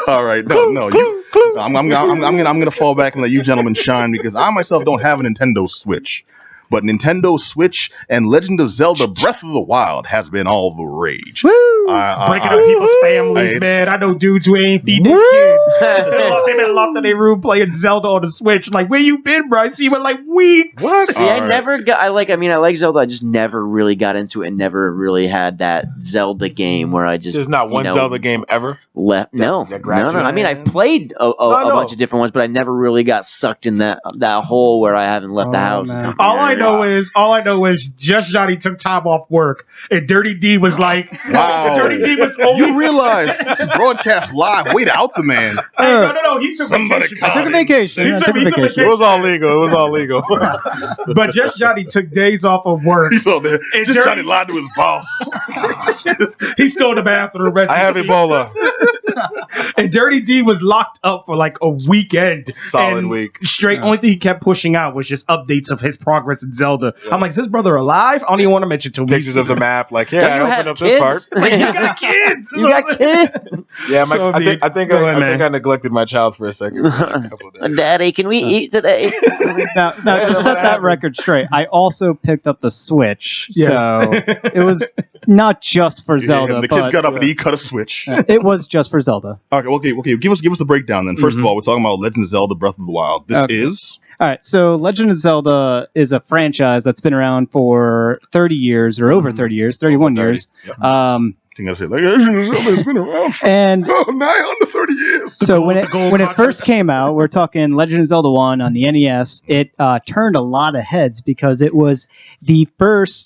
All right, no, you. I'm gonna fall back and let you gentlemen shine because I myself don't have a Nintendo Switch. But Nintendo Switch and Legend of Zelda Breath of the Wild has been all the rage. Woo! Breaking up people's families, man. I know dudes who ain't feeding their kids. They been locked in their room playing Zelda on the Switch. Like, where you been, bro? I see you in like weeks. What? See, I never got. I like Zelda. I just never really got into it and never really had that Zelda game where I just. There's not one Zelda game ever. Left. No. I mean, I've played a bunch of different ones, but I never really got sucked in that hole where I haven't left the house. All I know is Just Johnny took time off work, and Dirty D was like, Wow. Dirty D was only. You realize broadcast live. Wait out the man. No. He took vacation. I took a vacation. He took vacation. It was all legal. But Just Johnny took days off of work. He's all there. Just Johnny lied to his boss. He's still in the bathroom. I have Ebola. And Dirty D was locked up for like a weekend. Solid week. Straight. Only thing he kept pushing out was just updates of his progress in Zelda. Yeah. I'm like, is this brother alive? I don't even want to mention to him. Pictures of the map. Like, yeah, I opened up kids? this part. Like, you got kids. You got kids. Yeah, I think I neglected my child for a second. Daddy, can we eat today? Now to set that record straight, I also picked up the Switch, so it was not just for Zelda. The kids got up and he cut a Switch. It was just for Zelda. Okay. Give us the breakdown then. First of all, we're talking about Legend of Zelda: Breath of the Wild. This is. All right, so Legend of Zelda is a franchise that's been around for 30 years or over 30 years, 31 years. Yep. I think I said Legend of Zelda has been around for and nigh under 30 years. So when it first came out, we're talking Legend of Zelda 1 on the NES. It turned a lot of heads because it was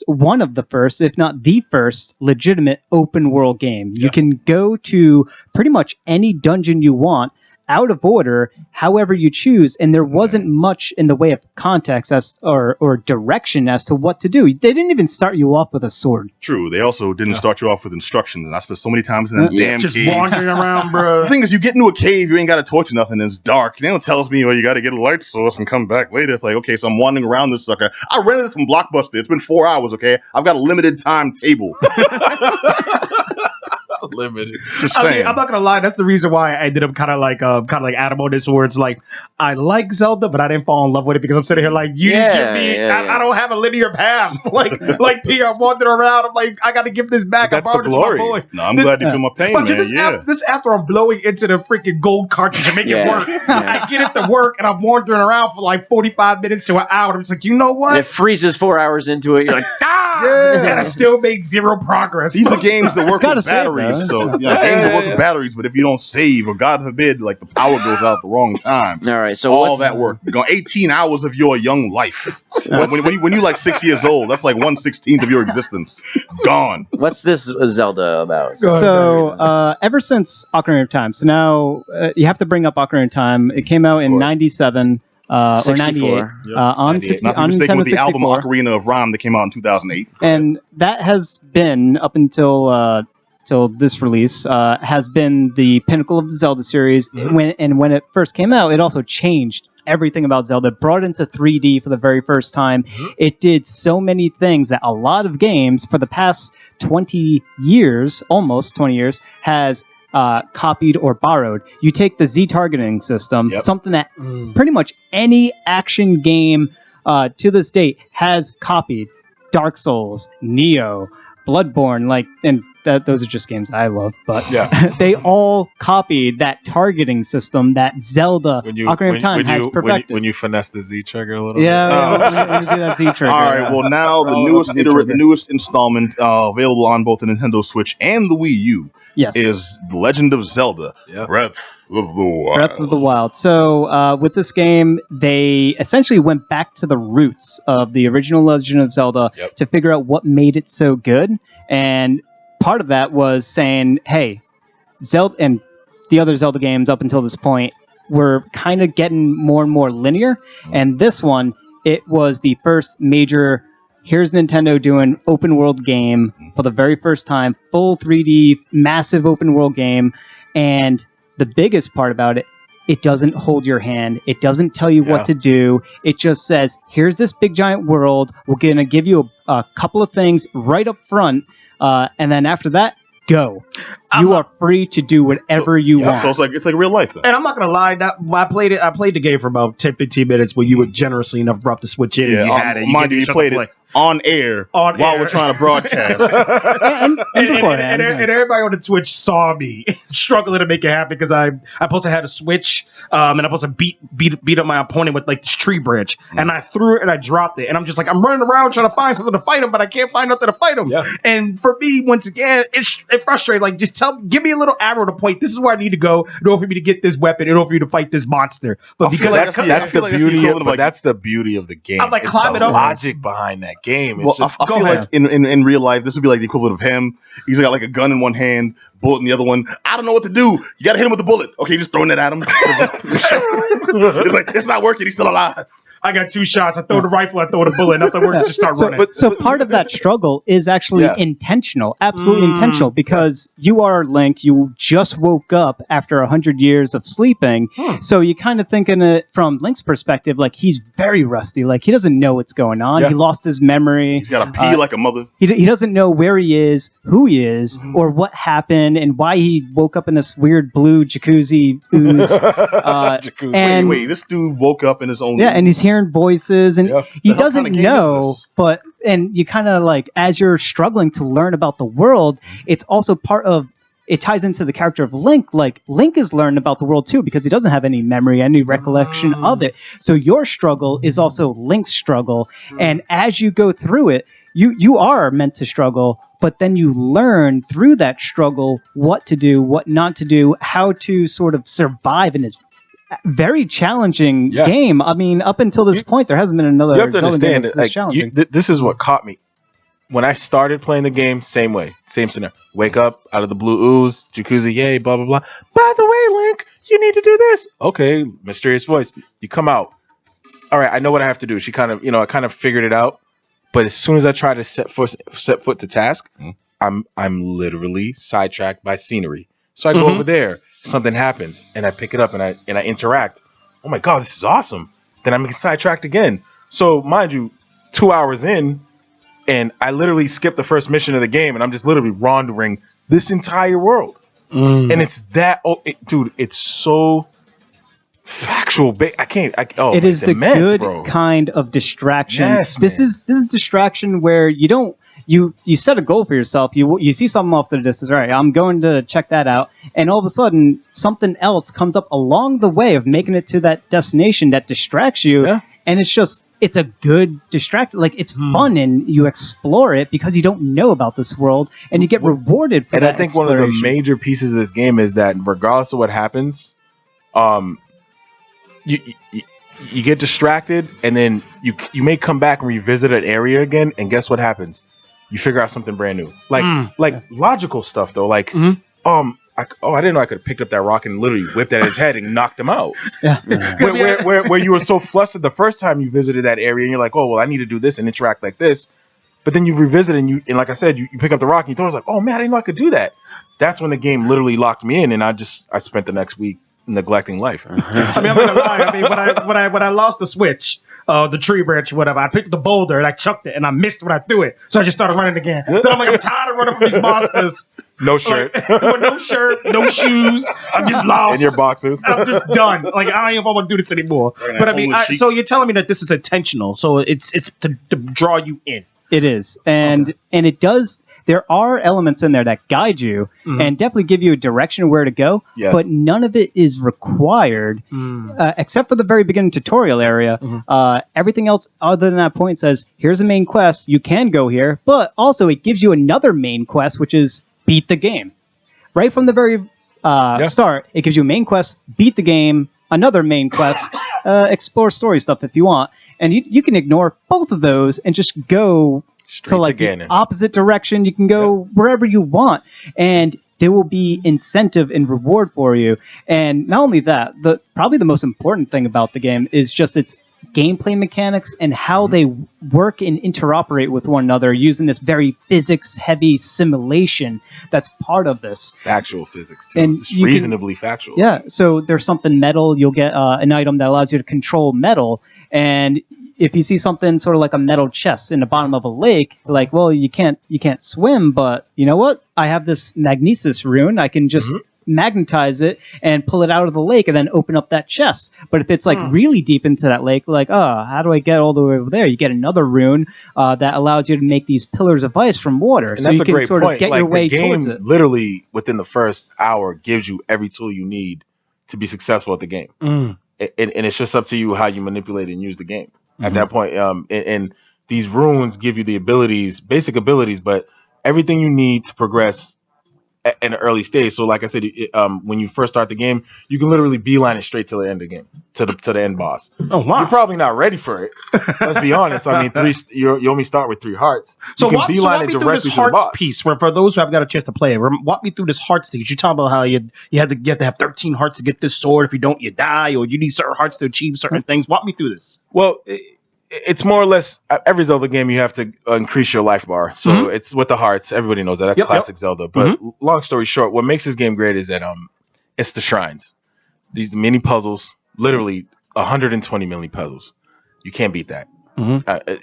one of the first, if not the first, legitimate open world game. You can go to pretty much any dungeon you want, out of order, however you choose, and there wasn't much in the way of context or direction as to what to do. They didn't even start you off with a sword. True. They also didn't start you off with instructions, and I spent so many times in that damn just cave. wandering around, bro. The thing is, you get into a cave, you ain't got a torch or nothing, and it's dark. They don't tell me, well, you got to get a light source and come back later. It's like, okay, so I'm wandering around this sucker. I rented this from Blockbuster. It's been 4 hours, okay? I've got a limited time table. Limited. Just saying. I mean, I'm not gonna lie. That's the reason why I ended up kind of like Adam on this, where it's like I like Zelda, but I didn't fall in love with it because I'm sitting here like you didn't give me. I don't have a linear path like P. I'm wandering around. I'm like I got to give this back. I borrowed this from my boy. No, I'm glad you feel my pain, but man. This after I'm blowing into the freaking gold cartridge and make it work. I get it to work and I'm wandering around for like 45 minutes to an hour. I'm just like, you know what? It freezes 4 hours into it. You're like, and I still make zero progress. These are games that work with batteries. So games that work with batteries, but if you don't save, or God forbid, like the power goes out at the wrong time. All right, so all that work, 18 hours of your young life. when you're like 6 years old, that's like 1/16 of your existence gone. What's this Zelda about? So ever since Ocarina of Time, so now you have to bring up Ocarina of Time. It came out in '97. Or 98 on 98. Not on Nintendo with the 64. album Ocarina of Rhyme that came out in 2008. And that has been up until till this release has been the pinnacle of the Zelda series. Mm-hmm. When it first came out, it also changed everything about Zelda. It brought it into 3D for the very first time. Mm-hmm. It did so many things that a lot of games for the past 20 years, almost 20 years, has copied or borrowed. You take the Z targeting system, something that pretty much any action game to this date has copied. Dark Souls, Neo, Bloodborne, and those are just games I love, but they all copied that targeting system that Zelda Ocarina of Time has perfected. When you finesse the Z trigger a little bit. Yeah, when you do that Z trigger. All right, well now the newest installment available on both the Nintendo Switch and the Wii U is The Legend of Zelda, Breath of the Wild. Breath of the Wild. So with this game, they essentially went back to the roots of the original Legend of Zelda to figure out what made it so good, and part of that was saying, hey, Zelda and the other Zelda games up until this point were kind of getting more and more linear, and this one, it was the first major, here's Nintendo doing open world game for the very first time, full 3D, massive open world game, and the biggest part about it, it doesn't hold your hand. It doesn't tell you what to do. It just says, here's this big giant world. We're going to give you a couple of things right up front. And then after that, go. You are free to do whatever you want. So it's like real life then. And I'm not gonna lie, I played the game for about 10-15 minutes where you were generously enough brought the Switch in and you had it. You played it on air while we're trying to broadcast. and everybody on the Twitch saw me struggling to make it happen because I supposed to have a Switch and I'm supposed to beat up my opponent with like this tree branch, and I threw it and I dropped it, and I'm just like, I'm running around trying to find something to fight him, but I can't find nothing to fight him. Yeah. And for me, once again, it frustrated. Like, just give me a little arrow to point. This is where I need to go in order for me to get this weapon, in order for me to fight this monster. But because that's the beauty of the game. I'm like, climb it up. Logic behind that game. It's I feel like in real life, this would be like the equivalent of him. He's got like a gun in one hand, bullet in the other one. I don't know what to do. You gotta hit him with the bullet. Okay, just throwing it at him. It's like, it's not working. He's still alive. I got 2 shots. I throw the rifle, I throw the bullet, nothing works, just start running. So part of that struggle is actually intentional, absolutely intentional, because you are Link, you just woke up after 100 years of sleeping, so you kind of thinking it from Link's perspective, like he's very rusty, like he doesn't know what's going on, he lost his memory. He's got to pee like a mother. He doesn't know where he is, who he is, or what happened, and why he woke up in this weird blue jacuzzi ooze. And wait, this dude woke up in his own... Yeah, and he's hearing voices, and he doesn't know, and you kind of like, as you're struggling to learn about the world, it's also part of, it ties into the character of Link. Like, Link is learning about the world too, because he doesn't have any memory, any recollection of it. So your struggle is also Link's struggle, and as you go through it, you are meant to struggle, but then you learn through that struggle what to do, what not to do, how to sort of survive in this very challenging game. I mean, up until this point, there hasn't been another. You have to understand that, like, challenging. This is what caught me when I started playing the game. Same way, same scenario. Wake up out of the blue ooze, jacuzzi, yay, blah blah blah. By the way, Link, you need to do this. Okay, mysterious voice. You come out. All right, I know what I have to do. She kind of, I kind of figured it out. But as soon as I try to set foot to task, I'm literally sidetracked by scenery. So I go over there. Something happens, and I pick it up, and I interact. Oh my god, this is awesome! Then I'm sidetracked again. So mind you, 2 hours in, and I literally skipped the first mission of the game, and I'm just literally wandering this entire world. And it's that, dude, it's so factual. It is the immense, good kind of distraction. Yes, this is distraction where you don't. You set a goal for yourself. You see something off to the distance. All right, I'm going to check that out. And all of a sudden, something else comes up along the way of making it to that destination that distracts you. Yeah. And it's a good distraction. Like, it's fun, and you explore it because you don't know about this world, and you get rewarded for that. And I think one of the major pieces of this game is that regardless of what happens, you get distracted, and then you may come back and revisit an area again, and guess what happens? You figure out something brand new, like logical stuff though. Like, I didn't know I could have picked up that rock and literally whipped at his head and knocked him out. Where you were so flustered the first time you visited that area, and you're like, oh well, I need to do this and interact like this. But then you revisit, and like I said, you pick up the rock and you throw it. I was like, oh man, I didn't know I could do that. That's when the game literally locked me in, and I spent the next week neglecting life. I mean, I'm not gonna lie. I mean, when I lost the Switch, the tree branch, whatever, I picked the boulder and I chucked it and I missed when I threw it, so I just started running again. Then I'm like, I'm tired of running from these monsters. No shirt, with no shirt, no shoes. I'm just lost. In your boxers. And I'm just done. Like, I don't even want to do this anymore. But I mean, so you're telling me that this is intentional? So it's to draw you in. It is, and it does. There are elements in there that guide you and definitely give you a direction of where to go, but none of it is required, except for the very beginning tutorial area. Everything else other than that point says, here's a main quest, you can go here, but also it gives you another main quest, which is beat the game. Right from the very start, it gives you a main quest, beat the game, another main quest, explore story stuff if you want, and you can ignore both of those and just go to like the opposite direction. You can go wherever you want, and there will be incentive and reward for you. And not only that, probably the most important thing about the game is just its gameplay mechanics and how they work and interoperate with one another using this very physics-heavy simulation that's part of this. Factual physics, too. And it's reasonably factual. Yeah, so there's something metal. You'll get an item that allows you to control metal, and if you see something sort of like a metal chest in the bottom of a lake, like, well, you can't swim, but you know what? I have this magnesis rune. I can just magnetize it and pull it out of the lake and then open up that chest. But if it's like really deep into that lake, like, how do I get all the way over there? You get another rune that allows you to make these pillars of ice from water. And so that's you a can great sort point. of get like, your way the game towards it. literally within the first hour gives you every tool you need to be successful at the game. And it's just up to you how you manipulate and use the game at that point. And these runes give you the abilities, basic abilities, but everything you need to progress in an early stage. So like I said, when you first start the game, you can literally beeline it straight to the end of the game, to the end boss. Oh wow! You're probably not ready for it. Let's be honest. I mean, you only start with 3 hearts. So you walk me through this hearts piece. For those who have got a chance to play it, walk me through this hearts thing. You talk about how you have to have 13 hearts to get this sword. If you don't, you die, or you need certain hearts to achieve certain things. Walk me through this. Well, it's more or less every Zelda game you have to increase your life bar. So it's with the hearts. Everybody knows that. That's classic Zelda. But long story short, what makes this game great is that it's the shrines. These mini puzzles, literally 120 mini puzzles. You can't beat that.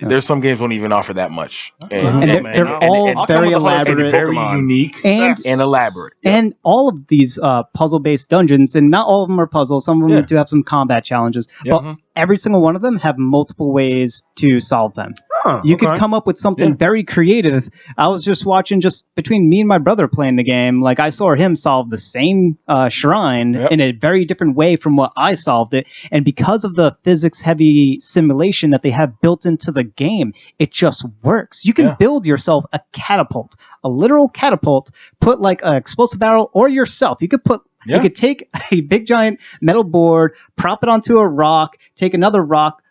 There's some games won't even offer that much. And they're all very elaborate, and very unique, and elaborate. And all of these puzzle-based dungeons, and not all of them are puzzles. Some of them do have some combat challenges, but every single one of them have multiple ways to solve them. You could come up with something very creative. I was just watching, just between me and my brother playing the game, like I saw him solve the same shrine in a very different way from what I solved it. And because of the physics-heavy simulation that they have built into the game, it just works. You can build yourself a catapult, a literal catapult, put like an explosive barrel, or yourself. You could put you could take a big giant metal board, prop it onto a rock, take another rock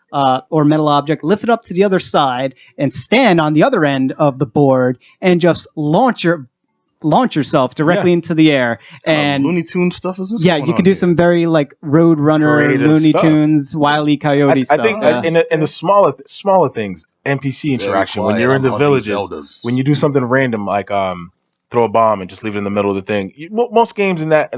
or metal object, lift it up to the other side, and stand on the other end of the board and just launch yourself directly into the air. And Looney Tune stuff is this? Yeah, you could do some very like Roadrunner, Creative Looney stuff. Tunes, Wile E. Coyote stuff. I think in the smaller things, NPC interaction, when you're in the villages, when you do something random like throw a bomb and just leave it in the middle of the thing. Most games in that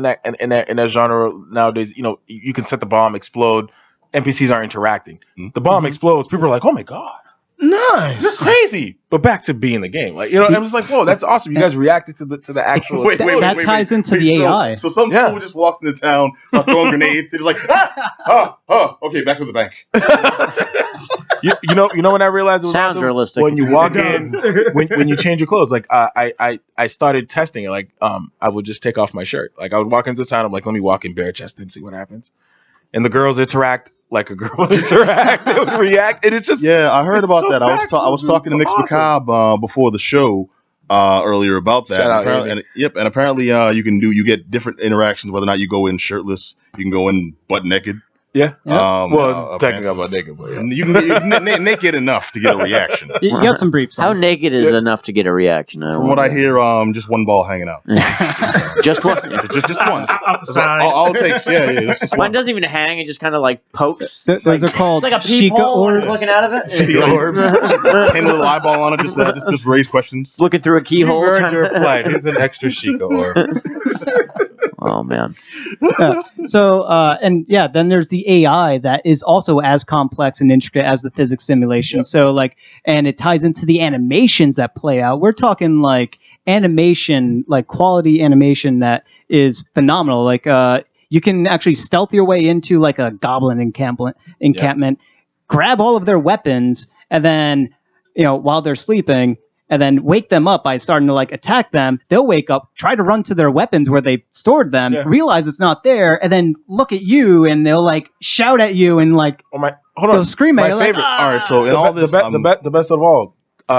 genre nowadays, you can set the bomb, explode. NPCs aren't interacting. The bomb explodes. People are like, "Oh my god, nice, you're crazy!" But back to being the game, like I'm just like, "Whoa, that's awesome!" You guys reacted to the actual. Wait, that ties into the AI. So some fool just walked into town, throwing grenades. They're just like, okay, back to the bank. you know when I realized it was Sounds awesome? realistic. When you walk in, when you change your clothes, like I started testing it. Like I would just take off my shirt. Like I would walk into town. I'm like, let me walk in bare chested and see what happens. And the girls interact like a girl would interact. They would react, and it's just I heard about so that. I was talking to Mix Macabre before the show earlier about that. Shout out, and apparently you get different interactions whether or not you go in shirtless, you can go in butt naked. Yeah. Technically I'm not naked, but you can get naked enough to get a reaction. You got some briefs. How naked is enough to get a reaction? From what I hear, just one ball hanging out. Just one. just one. All it takes, just One doesn't even hang; it just kind of like pokes. Those are called It's like a Sheikah peephole when orbs. you're looking out of it. Sheikah orbs. Paint a little eyeball on it, just raise questions. Looking through a keyhole. You earned your flight. Here's an extra Sheikah orb. Oh man. Then there's the AI that is also as complex and intricate as the physics simulation. So and it ties into the animations that play out. We're talking like animation, like quality animation that is phenomenal. Like you can actually stealth your way into like a goblin encampment, grab all of their weapons, and then while they're sleeping, and then wake them up by starting to like attack them. They'll wake up, try to run to their weapons where they stored them, realize it's not there, and then look at you, and they'll like shout at you and like they'll scream at you. My favorite. Like, all right, so in all this, the best of all,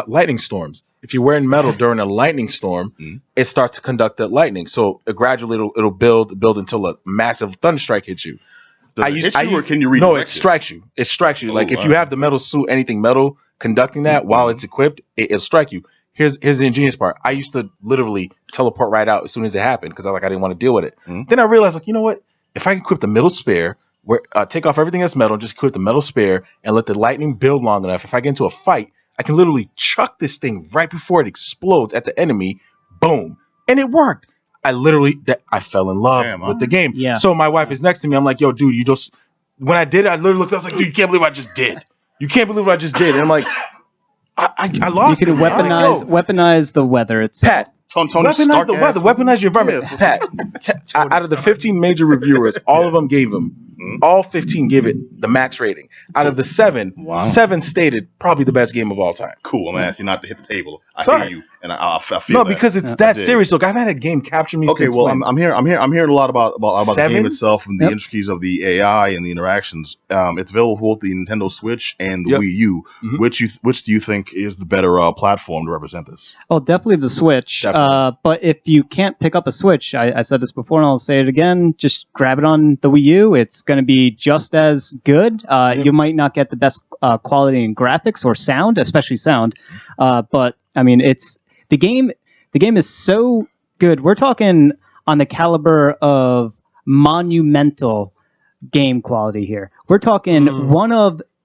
lightning storms. If you're wearing metal during a lightning storm, it starts to conduct that lightning. So gradually it'll build until a massive thunderstrike hits you. Or can you redirect No, it strikes you. It strikes you. Like if you have the metal suit, anything metal conducting that while it's equipped, it'll strike you. Here's the ingenious part. I used to literally teleport right out as soon as it happened because I didn't want to deal with it. Then I realized, like, you know what? If I can equip the metal spare, take off everything that's metal, just equip the metal spare, and let the lightning build long enough, if I get into a fight, I can literally chuck this thing right before it explodes at the enemy. Boom. And it worked. I fell in love with the game. Yeah. So my wife is next to me. I'm like, yo, dude, when I did it, I literally looked, I was like, dude, you can't believe what I just did. You can't believe what I just did. And I'm like, I lost. You could weaponize the weather. It's Pat. Tony Weaponize the weather. Weaponize your environment. Pat. Out of the 15 major reviewers, all of them gave him. All 15 gave it the max rating. Out of the 7, 7 stated probably the best game of all time. Cool. I'm asking you not to hit the table. I Sorry. hear you, and I feel No, that. because it's that serious. Look, I've had a game capture me. Okay, since well, when? I'm hearing a lot about the 7? game itself and the intricacies of the AI and the interactions. It's available for both the Nintendo Switch and the Wii U. Mhm. Which do you think is the better platform to represent this? Oh, definitely the Switch. Definitely. But if you can't pick up a Switch, I said this before and I'll say it again, just grab it on the Wii U. It's going to be just as good. You might not get the best quality in graphics or sound, especially sound. But I mean, it's the game is so good. We're talking on the caliber of monumental game quality here. We're talking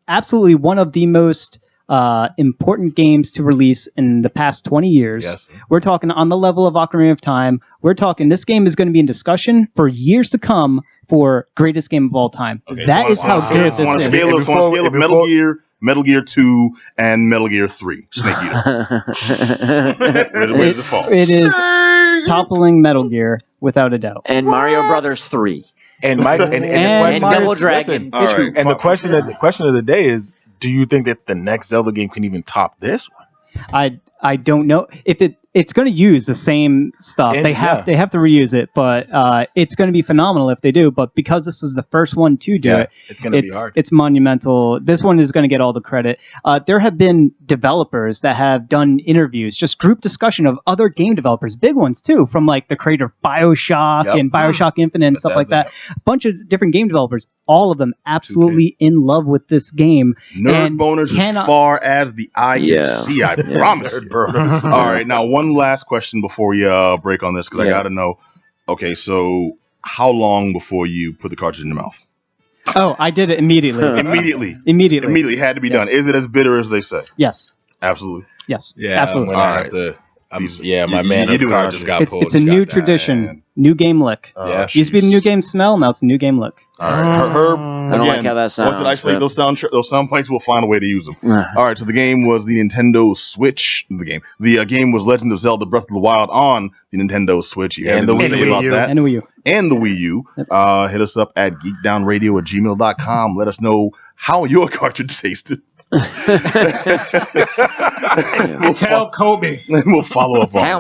absolutely one of the most important games to release in the past 20 years. Yes. We're talking on the level of Ocarina of Time. We're talking this game is going to be in discussion for years to come for greatest game of all time. Okay, That is how good So on a this is. scale of Metal Gear 2, and Metal Gear 3, Snake Eater. Where does it fall? It is toppling Metal Gear without a doubt. And Mario Brothers 3. And Mike and And the question Double is, Dragon. listen, All right. and the question of the day is, do you think that the next Zelda game can even top this one? I don't know if it's going to use the same stuff. And, they have to reuse it, but it's going to be phenomenal if they do. But because this is the first one to do it, it's going to be hard. It's monumental. This one is going to get all the credit. There have been developers that have done interviews, just group discussion of other game developers, big ones too, from like the creator of BioShock and BioShock Infinite and stuff like that. A bunch of different game developers, all of them absolutely in love with this game. Nerd boners as far as the eye can see, I promise you. All right, now one last question before we break on this, because I got to know. Okay, so how long before you put the cartridge in your mouth? Oh, I did it immediately. Immediately had to be done. Is it as bitter as they say? Yes. Absolutely. Yes. Yeah, absolutely. All right. My man of the card just got pulled. It's a new tradition. New game lick. Used to be the new game smell, now it's a new game look. All right, Herb. I don't like how that sounds. What did I say? Those sound bites, we'll find a way to use them. All right, so the game was the Nintendo Switch. The game was Legend of Zelda: Breath of the Wild on the Nintendo Switch. And the Wii U. And the Wii U. And the Wii U. Hit us up at geekdownradio@gmail.com. Let us know how your cartridge tasted. Tell Kobe. We'll follow up on it.